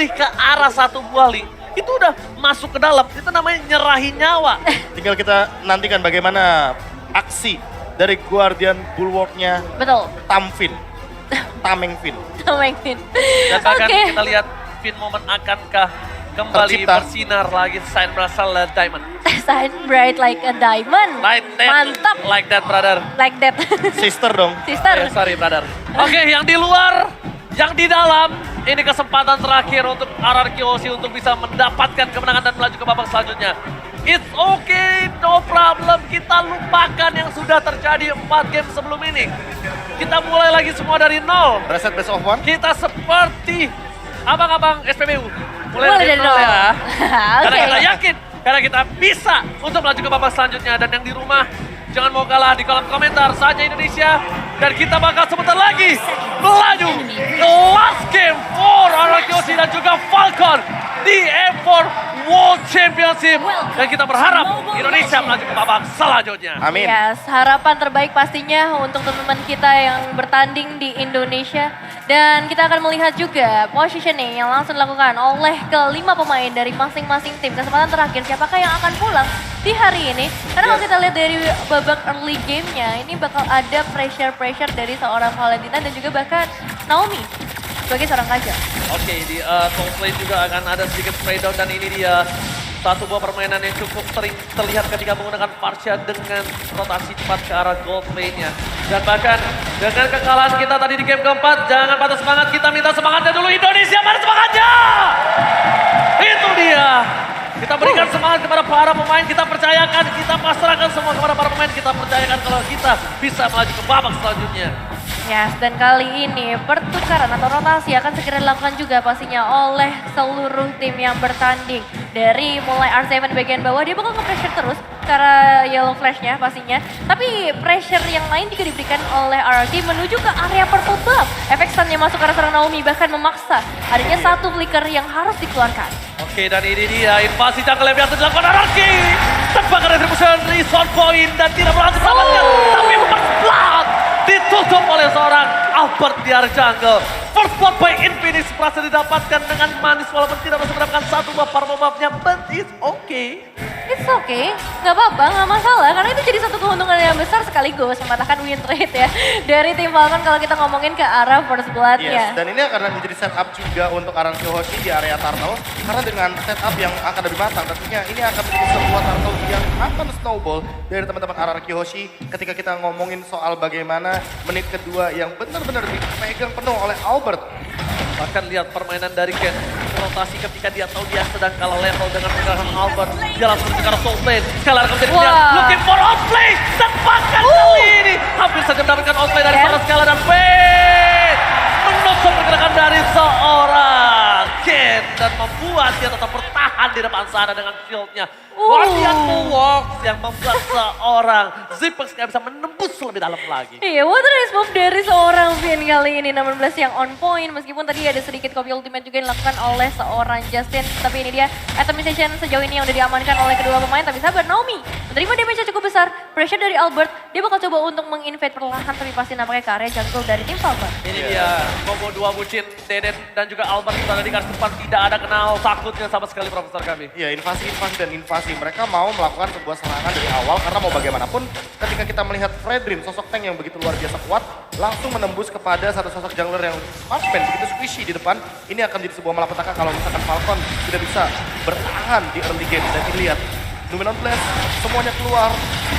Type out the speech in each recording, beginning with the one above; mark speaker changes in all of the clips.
Speaker 1: memilih ke arah satu buah link, itu udah masuk ke dalam, itu namanya nyerahin nyawa.
Speaker 2: Tinggal kita nantikan bagaimana aksi dari Guardian Bulwark-nya
Speaker 3: Betul.
Speaker 2: Tameng Finn.
Speaker 3: Tameng Finn.
Speaker 1: Dan bahkan
Speaker 3: Oke.
Speaker 1: kita lihat Finn Moment akankah kembali
Speaker 2: Tercipta.
Speaker 1: bersinar lagi Shine Brasal Diamond.
Speaker 3: Shine bright like a diamond.
Speaker 1: Like that,
Speaker 3: Mantap.
Speaker 1: like that brother.
Speaker 3: Like that.
Speaker 2: Sister dong.
Speaker 3: Sister.
Speaker 1: Sorry brother. Oke, yang di luar, yang di dalam, ini kesempatan terakhir untuk RRQ Hoshi untuk bisa mendapatkan kemenangan dan melaju ke babak selanjutnya. It's okay, no problem. Kita lupakan yang sudah terjadi 4 game sebelum ini. Kita mulai lagi semua dari nol.
Speaker 2: Reset best of one.
Speaker 1: Kita seperti abang-abang SPBU.
Speaker 3: Mulai dari nol.
Speaker 1: ya. Karena
Speaker 3: Oke.
Speaker 1: kita yakin, karena kita bisa untuk melaju ke babak selanjutnya. Dan yang di rumah, jangan mau kalah di kolom komentar saja Indonesia. Dan kita bakal sebentar lagi melaju ke last game for RRQ Hoshi dan juga Falcon di M4 World Championship. Dan kita berharap Indonesia melaju ke babak selanjutnya.
Speaker 2: Amin.
Speaker 3: Yes, harapan terbaik pastinya untuk teman-teman kita yang bertanding di Indonesia. Dan kita akan melihat juga positioning yang langsung dilakukan oleh kelima pemain dari masing-masing tim. Kesempatan terakhir siapakah yang akan pulang di hari ini. Karena kalau kita lihat dari babak early game-nya, ini bakal ada pressure-pressure dari seorang Valentina dan juga bahkan Naomi sebagai seorang kaca.
Speaker 1: Oke, di top lane juga akan ada sedikit spray down dan ini dia satu buah permainan yang cukup sering terlihat ketika menggunakan Parsha dengan rotasi cepat ke arah gold lane-nya. Dan bahkan dengan kekalahan kita tadi di game keempat, jangan patah semangat, kita minta semangatnya dulu Indonesia, mana semangatnya? Itu dia. Kita berikan semangat kepada para pemain, kita percayakan, kita pasrahkan semua kepada para pemain, kita percayakan kalau kita bisa melaju ke babak selanjutnya.
Speaker 3: Yes, dan kali ini pertukaran atau rotasi akan segera dilakukan juga pastinya oleh seluruh tim yang bertanding. Dari mulai R7 di bagian bawah, dia bakal nge-pressure terus karena yellow flash-nya pastinya. Tapi pressure yang lain juga diberikan oleh RRQ menuju ke area purple buff. Efek stun-nya masuk ke arah seorang Naomi bahkan memaksa adanya satu flicker yang harus dikeluarkan.
Speaker 1: Oke, dan ini dia invasi jungle yang biasa dilakukan RRQ. Tebakan retribution, resort point dan tidak berhasil diselamatkan. Tapi first blood ditutup oleh seorang Albert di area jungle. First blood by Infinix berhasil didapatkan dengan manis walaupun tidak berhasil mendapatkan satu buah purple buff-nya. But it's okay.
Speaker 3: It's okay, nggak apa-apa, nggak masalah. Karena itu jadi satu keuntungan yang besar sekaligus mematahkan win rate ya. Dari tim Falcon kalau kita ngomongin ke arah first blood-nya.
Speaker 2: Yes, dan ini akan menjadi setup juga untuk RRQ Hoshi di area turtle. Karena dengan setup yang akan lebih matang, tentunya ini akan menjadi sebuah turtle yang akan snowball dari teman-teman RRQ Hoshi ketika kita ngomongin soal bagaimana menit kedua yang benar-benar dipegang penuh oleh Albert.
Speaker 1: Bahkan lihat permainan dari Ken, rotasi ketika dia tahu dia sedang kalah level dengan pergerakan Albert. Dia langsung menuju ke arah soul plane. Scalar menjadi pilihan, looking for outplay. Dan bahkan kali ini hampir saja mendapatkan outplay dari seorang Scalar dan Fate. Menutup pergerakan dari seorang Ken. Dan membuat dia tetap bertahan di depan sana dengan shieldnya. Guardian Bulwark yang membuat seorang Zipex nggak bisa menembus lebih dalam lagi.
Speaker 3: Iya, what a nice move dari seorang Finn kali ini 16 yang on point. Meskipun tadi ada sedikit copy ultimate juga yang dilakukan oleh seorang Justin. Tapi ini dia atomization sejauh ini yang udah diamankan oleh kedua pemain. Tapi sabar, Naomi menerima damage yang cukup besar. Pressure dari Albert, dia bakal coba untuk menginvade perlahan. Tapi pasti nampaknya ke area jungle dari tim Falcon.
Speaker 1: Ini dia combo dua bucin, Deden dan juga Albert berada di garis depan. Tidak ada kenal takutnya sama sekali Profesor kami.
Speaker 2: Ya, invasi dan invasi. Mereka mau melakukan sebuah serangan dari awal karena mau bagaimanapun ketika kita melihat Fredrin, sosok tank yang begitu luar biasa kuat, langsung menembus kepada satu sosok jungler yang marksman begitu squishy di depan. Ini akan menjadi sebuah malapetaka kalau misalkan Falcon tidak bisa bertahan di early game. Dan dilihat, Luminon Blast, semuanya keluar,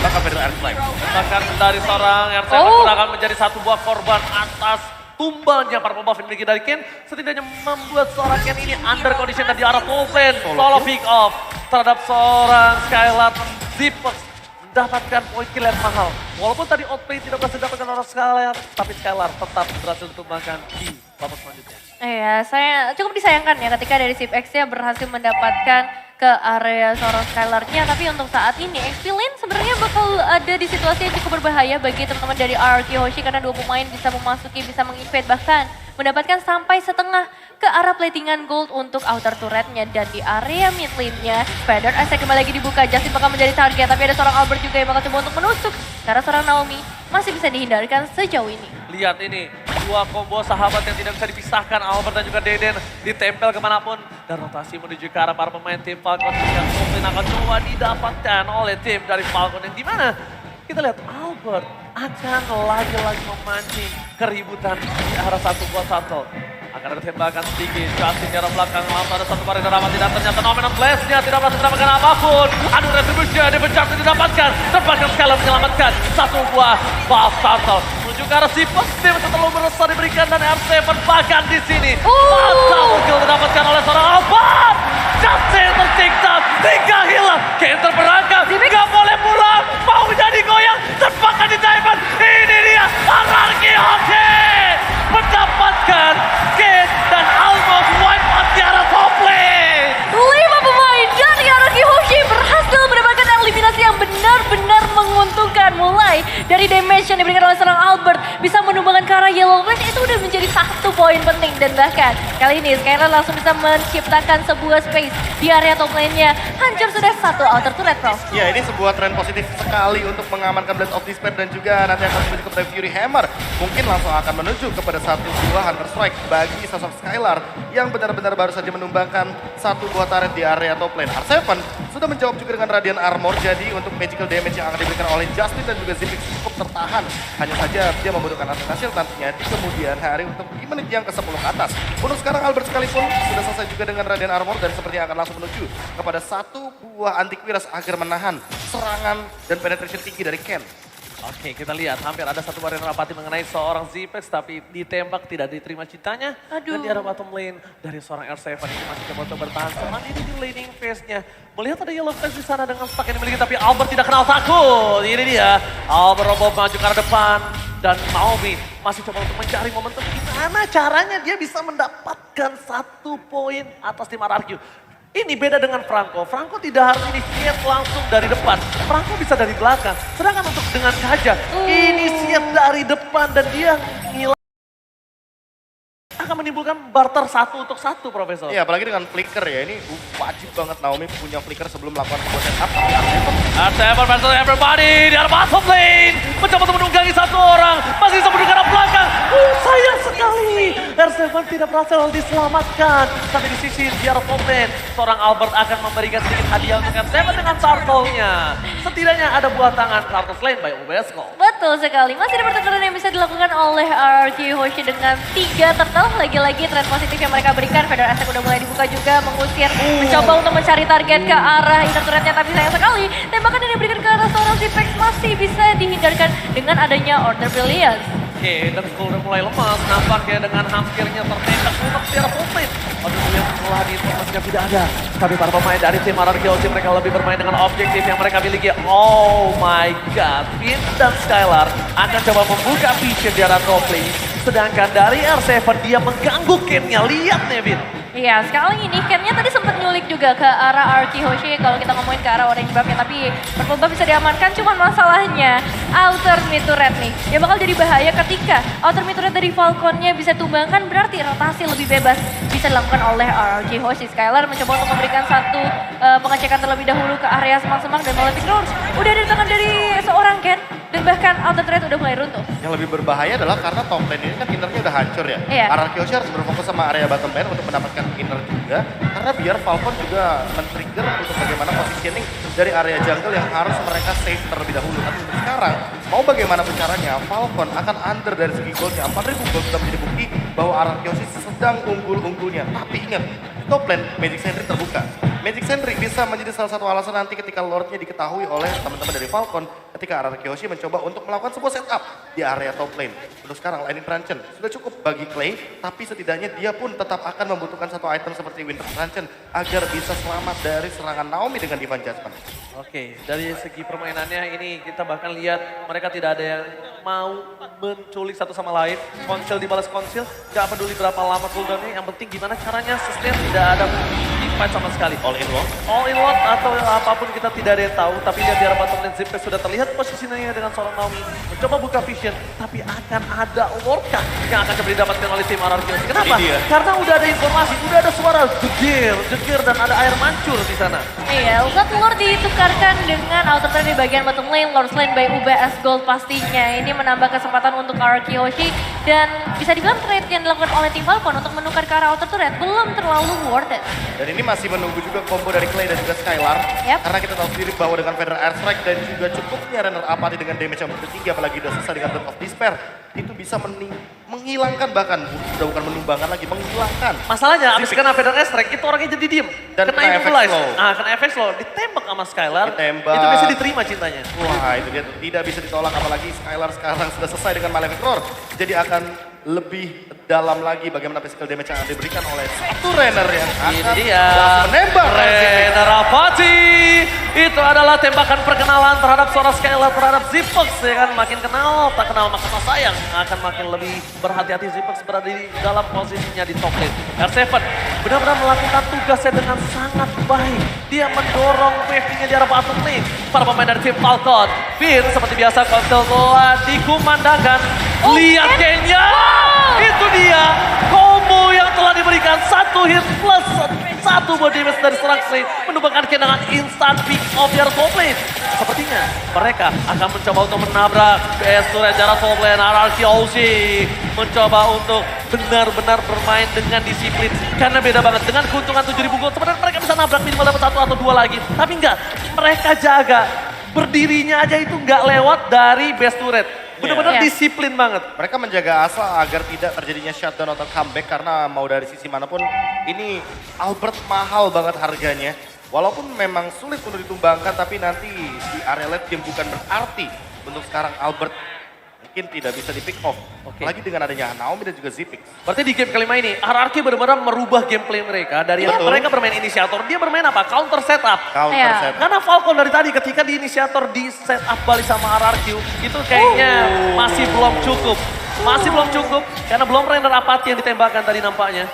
Speaker 2: bakal Fredrin Iron Flame.
Speaker 1: Bahkan dari seorang RT akan menjadi satu buah korban atas tumbalnya para pembuff yang dimiliki dari Ken. Setidaknya membuat seorang Ken ini under condition dan di arah full plane. Solo pick off terhadap seorang Skylar. Zipex mendapatkan poin kill yang mahal. Walaupun tadi outplay tidak berhasil didapatkan oleh Skylar, tapi Skylar tetap berhasil ditumbangkan di babak selanjutnya.
Speaker 3: Iya, saya cukup disayangkan ya ketika dari Zipex-nya berhasil mendapatkan ke area seorang Skylar-nya. Tapi untuk saat ini, XP Lane sebenarnya bakal ada di situasi yang cukup berbahaya bagi teman-teman dari RRQ Hoshi. Karena dua pemain bisa memasuki, bisa menginvade, bahkan mendapatkan sampai setengah ke arah platingan gold untuk outer turret-nya. Dan di area mid lane-nya, Feather Attack kembali lagi dibuka. Justin bakal menjadi target, tapi ada seorang Albert juga yang bakal coba untuk menusuk. Karena seorang Naomi masih bisa dihindarkan sejauh ini.
Speaker 1: Lihat ini, dua combo sahabat yang tidak bisa dipisahkan. Albert dan juga Deden ditempel kemanapun. Dan rotasi menuju ke arah para pemain tim Falcon. Yang mungkin akan coba didapatkan oleh tim dari Falcon. Yang dimana kita lihat Albert akan lagi-lagi memancing keributan di arah 1-1. Akan ada tembakan sedikit, Justin di arah belakang, langsung ada satu Marina Rama, tidak ternyata Nomenon Blast-nya tidak berhasil mendapatkan apapun. Adu retribusi-nya dipecah, didapatkan, terpaksa Skylar menyelamatkan satu buah Valve Turtle. Menuju ke arah si Tim terlalu merasa diberikan dan R7 bahkan di sini. Mantap kill didapatkan oleh seorang Albert. Justin tersiksa, 3 hilang, Ken terperangkap, gak boleh pulang, mau jadi goyang, terpaksa di diamond. Ini dia, Anarchy Hockey mendapatkan Ken dan almost wipe out di arah top lane.
Speaker 3: 5 pemain dari Anarchy Hoshi berhasil mendapatkan eliminasi yang benar-benar menguntungkan. Mulai dari damage yang diberikan oleh seorang Albert bisa menumbangkan ke arah Yellow Flash, itu udah menjadi satu poin penting. Dan bahkan kali ini Skylar langsung bisa menciptakan sebuah space di area top lane-nya. Hancur sudah satu outer turret, Prof.
Speaker 2: Ya, ini sebuah tren positif sekali untuk mengamankan Blade of Despair dan juga nanti akan menuju kepada Fury Hammer. Mungkin langsung akan menuju kepada satu buah Hunter Strike bagi sosok Skylar yang benar-benar baru saja menumbangkan satu buah turret di area top lane. R7 sudah menjawab juga dengan Radiant Armor, jadi untuk magical damage yang akan diberikan oleh Justin dan juga Zipix cukup tertahan. Hanya saja dia membutuhkan Arcana Shield nantinya di kemudian hari untuk di menit yang ke-10 ke atas. Untuk sekarang Albert sekalipun sudah selesai juga dengan Radiant Armor dan sepertinya akan langsung menuju kepada satu buah antivirus agar menahan serangan dan penetration tinggi dari Ken.
Speaker 1: Oke, kita lihat hampir ada satu Marina Rapati mengenai seorang Zipex tapi ditembak tidak diterima cintanya.
Speaker 3: Aduh.
Speaker 1: Dan di arah bottom lane dari seorang R7 ini masih coba bertahan. Cuman ini di laning phase-nya. Melihat ada Yellow Flash di sana dengan stack yang dimiliki tapi Albert tidak kenal takut. Ini dia, Albert roboh maju ke arah depan. Dan Naomi masih coba untuk mencari momentum gimana caranya dia bisa mendapatkan 1 poin atas tim RRQ. Ini beda dengan Franco. Franco tidak harus initiate langsung dari depan. Franco bisa dari belakang. Sedangkan untuk dengan Kaja, initiate dari depan dan dia ngilang. Akan menimbulkan barter 1-1, Profesor.
Speaker 2: Iya, apalagi dengan flicker ya. Ini wajib banget Naomi punya flicker sebelum melakukan sebuah setup.
Speaker 1: R7 versus everybody di arah bottom lane. Mencoba untuk menunggangi satu orang. Masih bisa menuju ke arah belakang. Sayang sekali. R7 tidak berhasil diselamatkan. Tapi di sisi di arah top lane, seorang Albert akan memberikan sedikit hadiah untuk R7 dengan turtle-nya. Setidaknya ada buah tangan turtle lane by UBS Gold.
Speaker 3: Betul sekali. Masih ada pertukaran yang bisa dilakukan oleh RRQ Hoshi dengan 3 turtle. Lagi-lagi trend positif yang mereka berikan. Fedor Aztec udah mulai dibuka juga, mengusir. Mencoba untuk mencari target ke arah inner turretnya. Tapi sayang sekali, tembakan yang diberikan ke arah seorang Zipex masih bisa dihindarkan dengan adanya Order Brilliance.
Speaker 1: Oke, dan udah mulai lemas. Nampaknya dengan hampirnya tertembak untuk secara komplit. Order Brilliance setelah diinformasikan tidak ada. Tapi para pemain dari tim RRQ Hoshi mereka lebih bermain dengan objektif yang mereka miliki. Oh my god, Finn dan Skylar akan coba membuka vision di arah top lane. Sedangkan dari R7 dia mengganggu Ken-nya. Lihat nih, Vin.
Speaker 3: Iya, sekarang ini Ken-nya tadi sempat nyulik juga ke arah RRQ Hoshi kalau kita ngomongin ke arah orange buff-nya. Tapi purple buff bisa diamankan, cuman masalahnya outer mid turret nih. Dia bakal jadi bahaya ketika outer mid turret dari Falcon-nya bisa tumbangkan, berarti rotasi lebih bebas bisa dilakukan oleh RRQ Hoshi. Skylar mencoba untuk memberikan satu pengecekan terlebih dahulu ke area semang-semang dan Malefic Roar udah ada di tangan dari seorang Ken. Dan bahkan outer turret udah mulai runtuh.
Speaker 2: Yang lebih berbahaya adalah karena top lane ini kan innernya udah hancur ya.
Speaker 3: Iya.
Speaker 2: RRQ Hoshi harus berfokus sama area bottom lane untuk mendapatkan inner juga. Karena biar Falcon juga men-trigger untuk bagaimana positioning dari area jungle yang harus mereka save terlebih dahulu. Tapi untuk sekarang, mau bagaimanapun caranya, Falcon akan under dari segi goldnya. 4.000 gold sudah menjadi bukti bahwa RRQ Hoshi sedang unggul-unggulnya. Tapi ingat, di top lane Magic Sentry terbuka. Magic Sentry bisa menjadi salah satu alasan nanti ketika Lordnya diketahui oleh teman-teman dari Falcon ketika RRQ Hoshi mencoba untuk melakukan sebuah setup di area top lane. Untuk sekarang Lightning Truncheon sudah cukup bagi Clay, tapi setidaknya dia pun tetap akan membutuhkan satu item seperti Winter Truncheon agar bisa selamat dari serangan Naomi dengan Divine Judgment.
Speaker 1: Oke, dari segi permainannya ini kita bahkan lihat mereka tidak ada yang mau menculik satu sama lain. Konsil dibalas konsil, gak peduli berapa lama cooldownnya, yang penting gimana caranya sustain, tidak ada fight sama sekali.
Speaker 2: All in one.
Speaker 1: All in one atau apapun kita tidak ada yang tahu, tapi lihat di arah bottom lane Zipex sudah terlihat posisinya dengan seorang Naomi. Mencoba buka vision, tapi akan ada Lorca yang akan coba didapatkan oleh tim RRQ. Kenapa? Karena udah ada informasi, udah ada suara jegir dan ada air mancur di sana.
Speaker 3: Iya, Ugat Lord ditukarkan dengan outer turret di bagian bottom lane, Lord Lane by UBS Gold pastinya. Ini menambah kesempatan untuk RRQ Hoshi Dan bisa dibilang trade yang dilakukan oleh tim Falcon untuk menukar ke arah outer turret belum terlalu worth it.
Speaker 2: Dan ini masih menunggu juga combo dari Clay dan juga Skylar.
Speaker 3: Yap.
Speaker 2: Karena kita tahu sendiri bahwa dengan Feather Airstrike dan juga cukupnya Renner Apathy dengan damage yang bertiga, apalagi udah selesai dengan Dot of Despair, itu bisa menghilangkan, bahkan udah bukan menumbangkan lagi, menghilangkan.
Speaker 1: Masalahnya abis kena Feather Strike itu orangnya jadi diem.
Speaker 2: Dan kena efek
Speaker 1: immobilize.
Speaker 2: slow.
Speaker 1: Kena efek slow. Ditembak sama Skylar.
Speaker 2: Ditembak.
Speaker 1: Itu bisa diterima cintanya.
Speaker 2: Wah, itu dia tidak bisa ditolak, apalagi Skylar sekarang sudah selesai dengan Malefic Roar. Jadi akan lebih dalam lagi bagaimana physical damage yang diberikan oleh satu Renner yang akan
Speaker 1: Ini dia.
Speaker 2: langsung menembak.
Speaker 1: Renner Apathy. Itu adalah tembakan perkenalan terhadap seorang Skylar terhadap Zipox. Ya kan, makin kenal, tak kenal maka tak sayang. Akan makin lebih berhati-hati. Zipox berada di dalam posisinya di top lane. R7 benar-benar melakukan tugasnya dengan sangat baik. Dia mendorong wave-nya di arah bottom lane. Para pemain dari tim Falcon. Finn seperti biasa konsol telah dikumandangkan. Lihat Kenya. Itu dia combo yang telah diberikan, satu hit plus satu body damage dari serang Slay, menumbangkan dengan instant pick off di arah top lane. Sepertinya mereka akan mencoba untuk menabrak PS Turret di arah top lane. RRQ mencoba untuk benar-benar bermain dengan disiplin. Karena beda banget dengan keuntungan 7.000 gold, sebenarnya mereka bisa nabrak minimal dapat 1 atau 2 lagi. Tapi enggak, mereka jaga. Berdirinya aja itu enggak lewat dari base turret. Benar-benar
Speaker 3: Iya.
Speaker 1: disiplin banget.
Speaker 2: Mereka menjaga asa agar tidak terjadinya shutdown atau comeback karena mau dari sisi manapun ini Albert mahal banget harganya. Walaupun memang sulit untuk ditumbangkan, tapi nanti di area late game bukan berarti untuk sekarang Albert mungkin tidak bisa di pick off.
Speaker 1: Oke.
Speaker 2: Lagi dengan adanya Naomi dan juga Zipix.
Speaker 1: Berarti di game kelima ini, RRQ benar-benar merubah gameplay mereka. Dari yang
Speaker 2: Betul.
Speaker 1: mereka bermain inisiator, dia bermain apa? Counter setup.
Speaker 2: Counter
Speaker 3: Iya.
Speaker 2: set.
Speaker 1: Karena Falcon dari tadi ketika di inisiator di setup balik sama RRQ, itu kayaknya masih belum cukup. Masih belum cukup, karena belum Renner Apathy yang ditembakkan tadi nampaknya.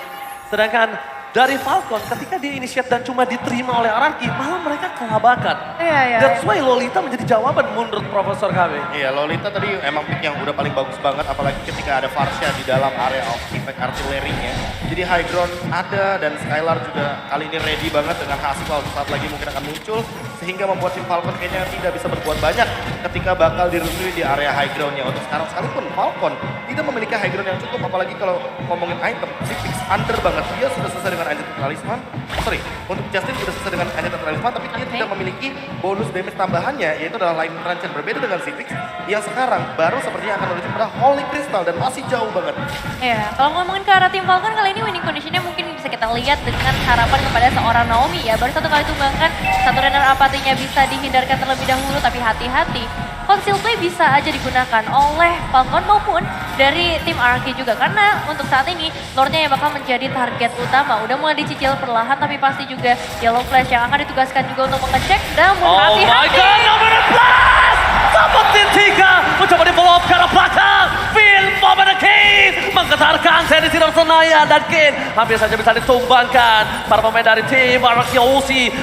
Speaker 1: Sedangkan dari Falcon, ketika dia initiate dan cuma diterima oleh RRQ, malah mereka kelabakan.
Speaker 3: Iya.
Speaker 1: That's why Lolita menjadi jawaban menurut Profesor KB.
Speaker 2: Iya, Lolita tadi emang pick yang udah paling bagus banget, apalagi ketika ada Varsha di dalam area of impact artillery-nya. Jadi high ground ada dan Skylar juga kali ini ready banget dengan hasil saat lagi mungkin akan muncul. Sehingga membuat tim Falcon kayaknya tidak bisa berbuat banyak ketika bakal dirusui di area high ground-nya. Untuk sekarang sekalipun Falcon tidak memiliki high ground yang cukup, apalagi kalau ngomongin item, Zipix under banget. Dia sudah selesai dengan Ancient Talisman. Sorry, untuk Justin sudah selesai dengan Ancient Talisman, tapi dia tidak memiliki bonus damage tambahannya, yaitu adalah Line Rancen. Berbeda dengan Zipix yang sekarang baru sepertinya akan menuju pada Holy Crystal dan masih jauh banget.
Speaker 3: Ya, kalau ngomongin ke arah tim Falcon kali ini winning conditionnya mungkin bisa kita lihat dengan harapan kepada seorang Naomi ya. Baru satu kali tumbangkan, satu Renner Apathy-nya bisa dihindarkan terlebih dahulu, tapi hati-hati. Conceal play bisa aja digunakan oleh Falcon maupun dari tim RRQ juga. Karena untuk saat ini, Lord-nya yang bakal menjadi target utama. Udah mulai dicicil perlahan, tapi pasti juga Yellow Flash yang akan ditugaskan juga untuk mengecek. Namun
Speaker 1: Oh my
Speaker 3: hati-hati.
Speaker 1: god, nomor 11! Seperti 3, mencoba di follow up ke arah belakang. Phil Moment Kane menggetarkan seri Sinar Senayan dan Kane hampir saja bisa ditumbangkan. Para pemain dari tim RRQ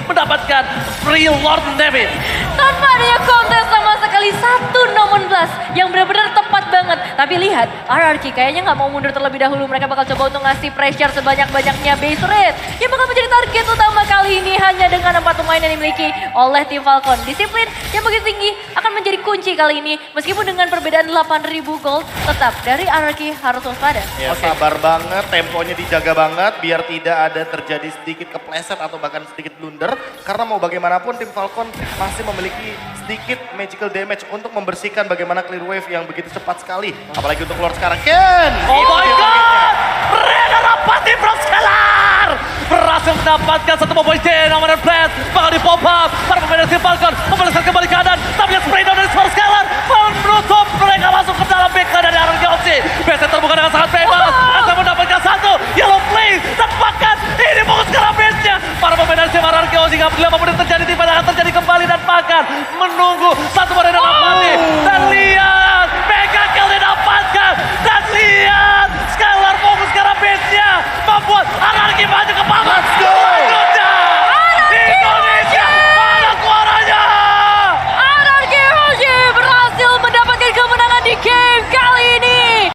Speaker 1: mendapatkan Free Lord Navy.
Speaker 3: Tanpa adanya kontes sama sekali, satu nomor 11 yang benar-benar tepat banget. Tapi lihat, RRQ kayaknya nggak mau mundur terlebih dahulu. Mereka bakal coba untuk ngasih pressure sebanyak-banyaknya base rate. Yang bakal menjadi target utama kali ini hanya dengan 4 pemain yang dimiliki oleh tim Falcon. Disiplin yang begitu tinggi akan menjadi kunci kali ini. Meskipun dengan perbedaan 8.000 gold, tetap dari RRQ harus waspada.
Speaker 2: Ya, sabar banget, temponya dijaga banget biar tidak ada terjadi sedikit kepleset atau bahkan sedikit blunder. Karena mau bagaimanapun tim Falcon masih memiliki sedikit magical damage untuk membersihkan bagaimana clear wave yang begitu cepat sekali. Apalagi untuk Lord sekarang, Ken!
Speaker 1: Oh
Speaker 2: Itu
Speaker 1: my
Speaker 2: dia
Speaker 1: god!
Speaker 2: targetnya.
Speaker 1: Renner Apathy from Scalar! Berhasil mendapatkan satu poin Ken, nomor dan Blast. Bakal di pop up. Para pemain dari tim Falcon membalaskan kembali keadaan. Tapi yang spray down dari suara Scalar menutup mereka masuk ke dalam backline dari Aaron Galaxy. Biasanya terbuka dengan sangat bebas. Asa mendapatkan satu. Yellow Flame tepakan. Ini fokus ke base-nya. Para pemain dari tim Aaron Galaxy nggak peduli apapun yang terjadi. Tiba akan terjadi kembali dan bahkan menunggu satu